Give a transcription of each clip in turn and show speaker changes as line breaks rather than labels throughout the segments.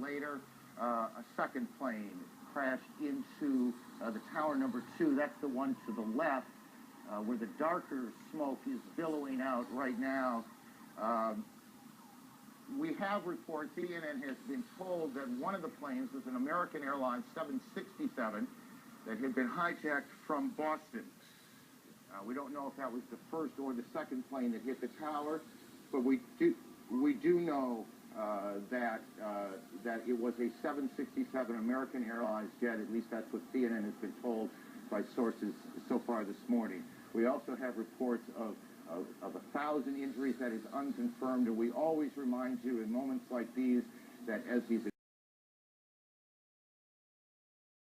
later, a second plane crashed into the tower number 2. That's the one to the left, where the darker smoke is billowing out right now. We have reports, CNN has been told that one of the planes was an American Airlines 767 that had been hijacked from Boston. We don't know if that was the first or the second plane that hit the tower, but we do know that it was a 767 American Airlines jet. At least that's what CNN has been told by sources so far this morning. We also have reports of 1,000 injuries. That is unconfirmed, and we always remind you in moments like these that as these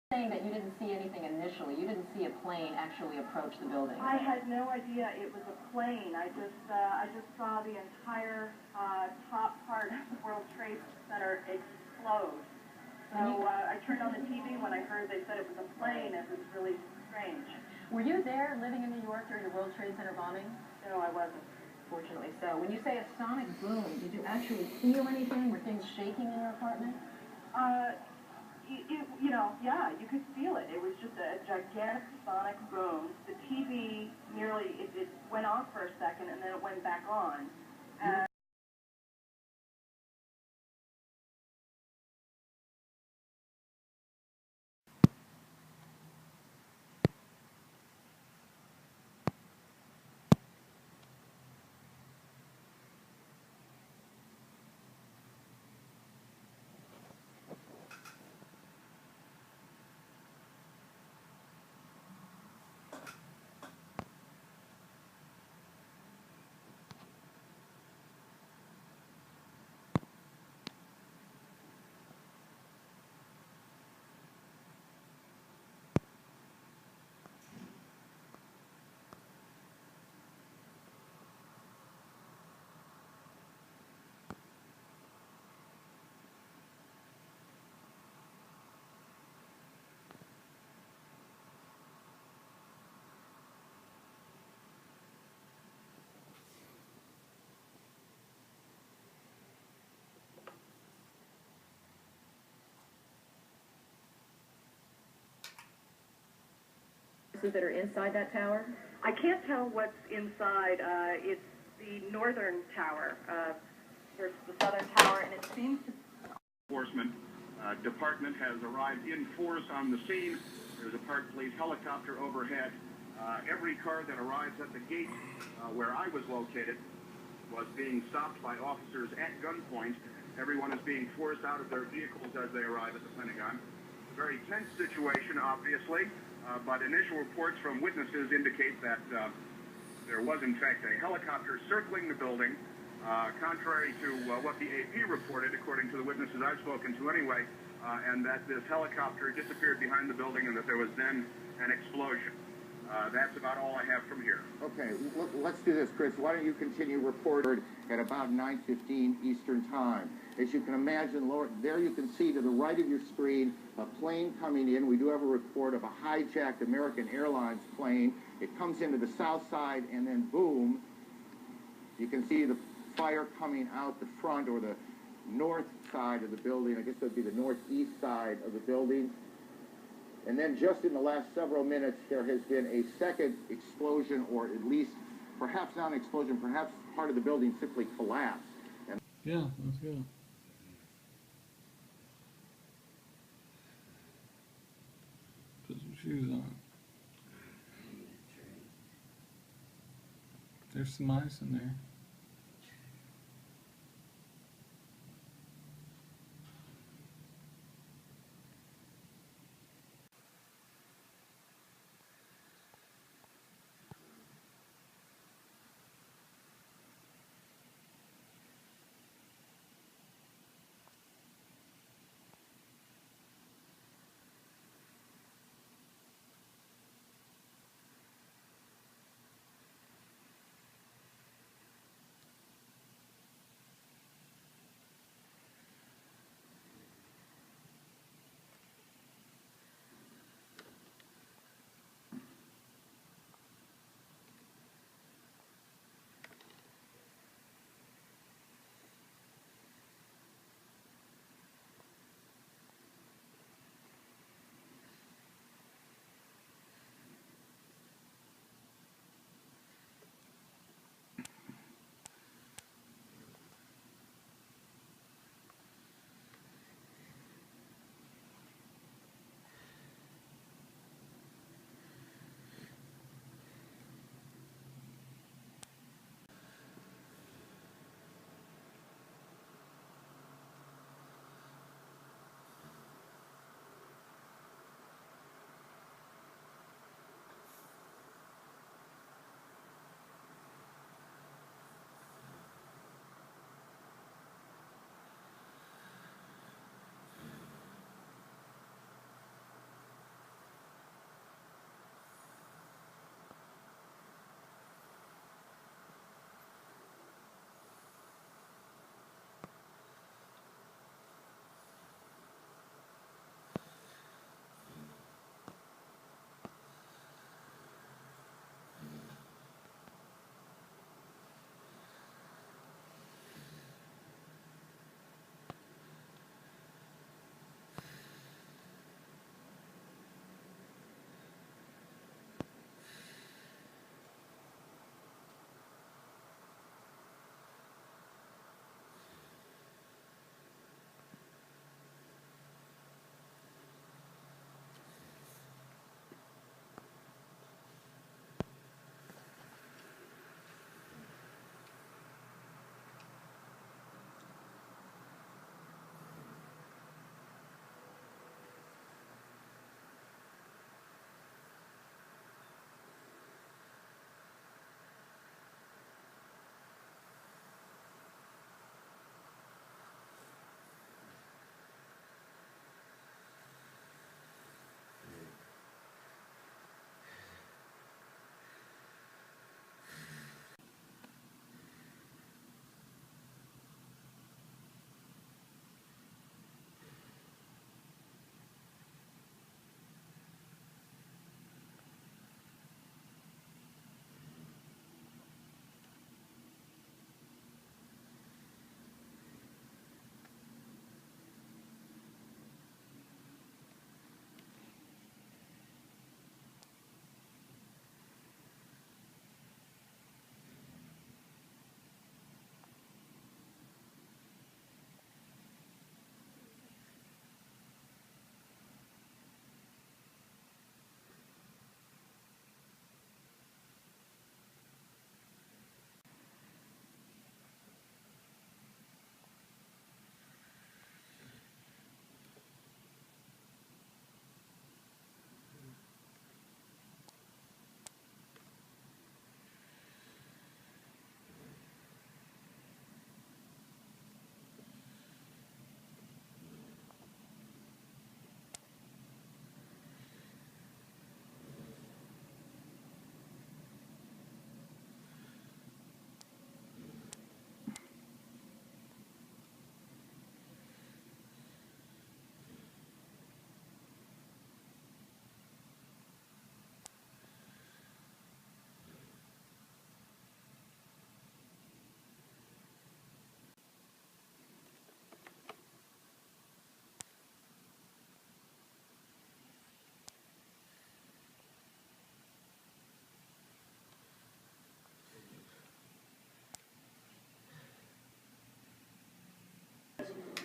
saying that you didn't see anything initially. You didn't see a plane actually approach the building.
I had no idea it was a plane. I just saw the entire top part of the World Trade Center explode. So I turned on the TV when I heard they said it was a plane. It was really strange.
Were you there living in New York during the World Trade Center bombing?
No, I wasn't.
Fortunately so. When you say a sonic boom, did you actually feel anything? Were things shaking in your apartment?
Yeah, you could feel it. It was just a gigantic sonic boom. The TV nearly, it went off for a second and then it went back on.
That are inside that tower?
I can't tell what's inside. It's the northern tower. There's the southern tower, and it seems to...
Enforcement department has arrived in force on the scene. There's a Park Police helicopter overhead. Every car that arrives at the gate where I was located was being stopped by officers at gunpoint. Everyone is being forced out of their vehicles as they arrive at the Pentagon. A very tense situation, obviously. But initial reports from witnesses indicate that there was, in fact, a helicopter circling the building, contrary to what the AP reported, according to the witnesses I've spoken to anyway, and that this helicopter disappeared behind the building and that there was then an explosion. That's about all I have from here.
Okay, let's do this, Chris. Why don't you continue reporting at about 9:15 Eastern Time? As you can imagine, Lord, there you can see to the right of your screen a plane coming in. We do have a report of a hijacked American Airlines plane. It comes into the south side, and then boom, you can see the fire coming out the front or the north side of the building. I guess that would be the northeast side of the building. And then just in the last several minutes, there has been a second explosion, or at least perhaps not an explosion, perhaps part of the building simply collapsed. And
yeah, let's go. Put some shoes on. There's some ice in there.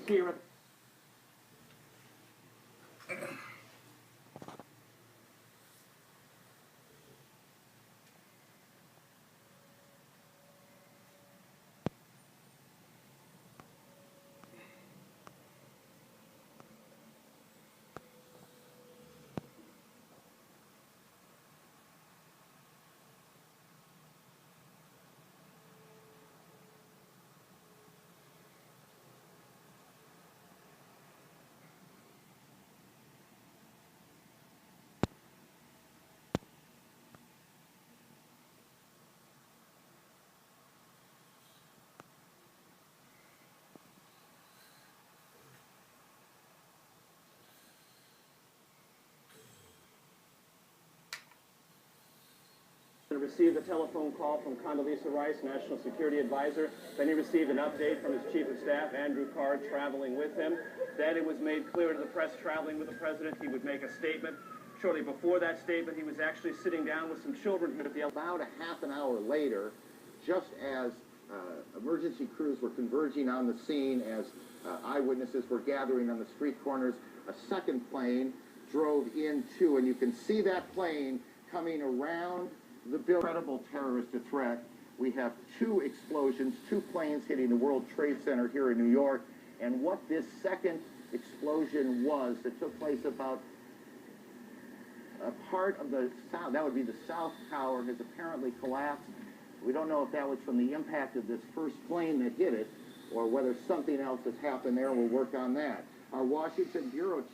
here at received a telephone call from Condoleezza Rice, National Security Advisor. Then he received an update from his Chief of Staff, Andrew Card, traveling with him. Then it was made clear to the press traveling with the President he would make a statement. Shortly before that statement, he was actually sitting down with some children here at the...
About a half an hour later, just as emergency crews were converging on the scene, as eyewitnesses were gathering on the street corners, a second plane drove into, and you can see that plane coming around the incredible terrorist threat. We have two explosions, two planes hitting the World Trade Center here in New York, and what this second explosion was that took place about a part of the south, that would be the South Tower, has apparently collapsed. We don't know if that was from the impact of this first plane that hit it, or whether something else has happened there. We'll work on that. Our Washington Bureau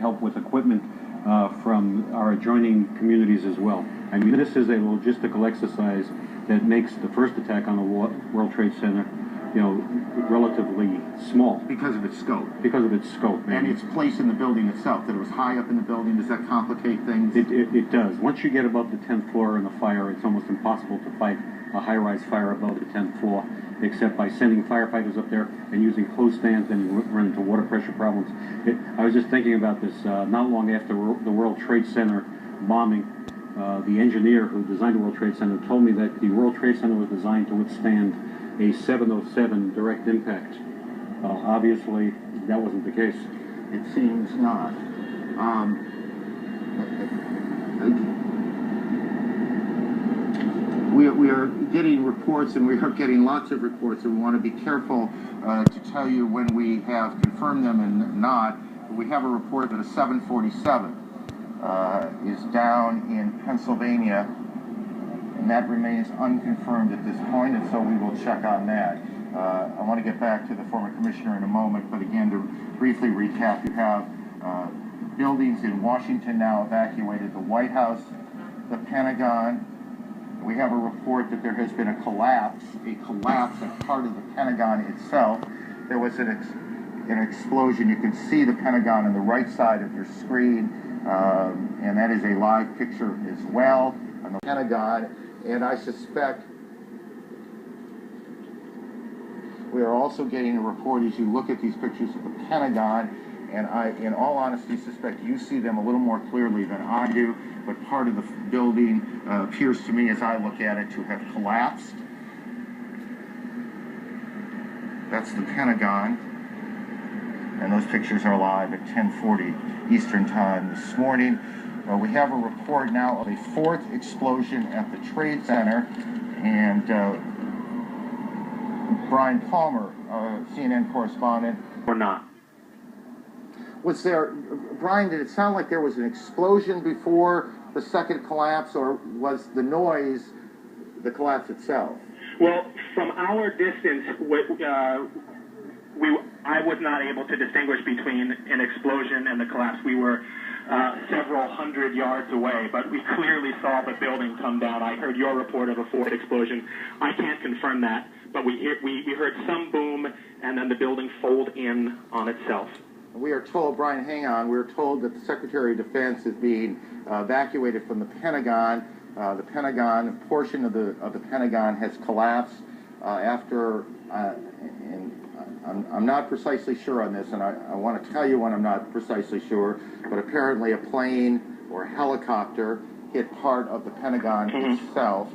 help with equipment from our adjoining communities as well. I mean, this is a logistical exercise that makes the first attack on the World Trade Center, you know, relatively small.
because of its scope.
Because of its scope.
And its place in the building itself, that it was high up in the building. Does that complicate things?
It does. Once you get above the 10th floor in the fire, it's almost impossible to fight a high-rise fire above the 10th floor, except by sending firefighters up there and using close stands, and you run into water pressure problems. I was just thinking about this not long after the World Trade Center bombing. The engineer who designed the World Trade Center told me that the World Trade Center was designed to withstand a 707 direct impact. Obviously, that wasn't the case.
It seems not. We are getting reports, and we are getting lots of reports, and we want to be careful to tell you when we have confirmed them and not. We have a report that a 747 is down in Pennsylvania, and that remains unconfirmed at this point, and so we will check on that. I want to get back to the former commissioner in a moment, but again, to briefly recap, you have buildings in Washington now evacuated, the White House, the Pentagon. We have a report that there has been a collapse at part of the Pentagon itself. There was an explosion. You can see the Pentagon on the right side of your screen, and that is a live picture as well on the Pentagon. And I suspect we are also getting a report as you look at these pictures of the Pentagon, and I, in all honesty, suspect you see them a little more clearly than I do, but part of the building appears to me, as I look at it, to have collapsed. That's the Pentagon, and those pictures are live at 10:40 Eastern Time this morning. We have a report now of a fourth explosion at the Trade Center, and Brian Palmer, CNN correspondent.
Or not.
Was there, Brian, did it sound like there was an explosion before the second collapse, or was the noise the collapse itself?
Well, from our distance, I was not able to distinguish between an explosion and the collapse. We were several hundred yards away, but we clearly saw the building come down. I heard your report of a fourth explosion. I can't confirm that, but we heard some boom, and then the building fold in on itself.
We are told, Brian, hang on, we're told that the Secretary of Defense is being evacuated from the Pentagon. The Pentagon, a portion of the Pentagon has collapsed after, and I'm not precisely sure on this, and I want to tell you when I'm not precisely sure, but apparently a plane or a helicopter hit part of the Pentagon itself.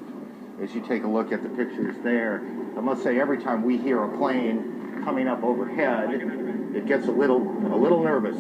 As you take a look at the pictures there, I must say every time we hear a plane coming up overhead, it gets a little nervous.